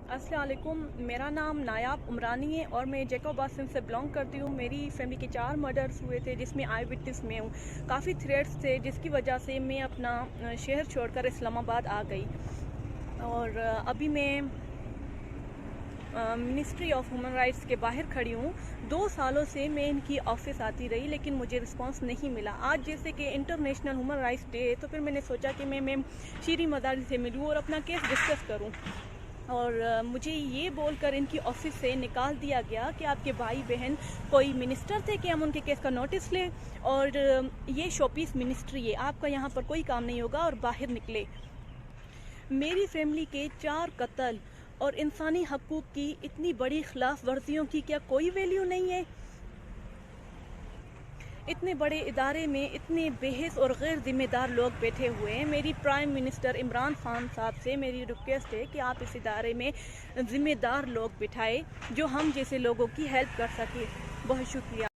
अस्सलाम वालेकुम, मेरा नाम नायाब उमरानी है और मैं जैकोबासन से बिलोंग करती हूँ। मेरी फैमिली के 4 मर्डर्स हुए थे जिसमें आई विटनेस में हूँ। काफ़ी थ्रेट्स थे जिसकी वजह से मैं अपना शहर छोड़कर इस्लामाबाद आ गई और अभी मैं मिनिस्ट्री ऑफ ह्यूमन राइट्स के बाहर खड़ी हूँ। 2 सालों से मैं इनकी ऑफिस आती रही लेकिन मुझे रिस्पांस नहीं मिला। आज जैसे कि इंटरनेशनल ह्यूमन राइट्स डे है तो फिर मैंने सोचा कि मैं मैम शीरी मदारी से मिलूँ और अपना केस डिस्कस करूँ। और मुझे ये बोलकर इनकी ऑफिस से निकाल दिया गया कि आपके भाई बहन कोई मिनिस्टर थे कि हम उनके केस का नोटिस लें और ये शोपीस मिनिस्ट्री है, आपका यहाँ पर कोई काम नहीं होगा और बाहर निकले। मेरी फैमिली के 4 कत्ल और इंसानी हकूक़ की इतनी बड़ी खिलाफ वर्जियों की क्या कोई वैल्यू नहीं है? इतने बड़े इदारे में इतने बेहस और गैर जिम्मेदार लोग बैठे हुए हैं। मेरी प्राइम मिनिस्टर इमरान खान साहब से मेरी रिक्वेस्ट है कि आप इस इदारे में जिम्मेदार लोग बिठाएं जो हम जैसे लोगों की हेल्प कर सके। बहुत शुक्रिया।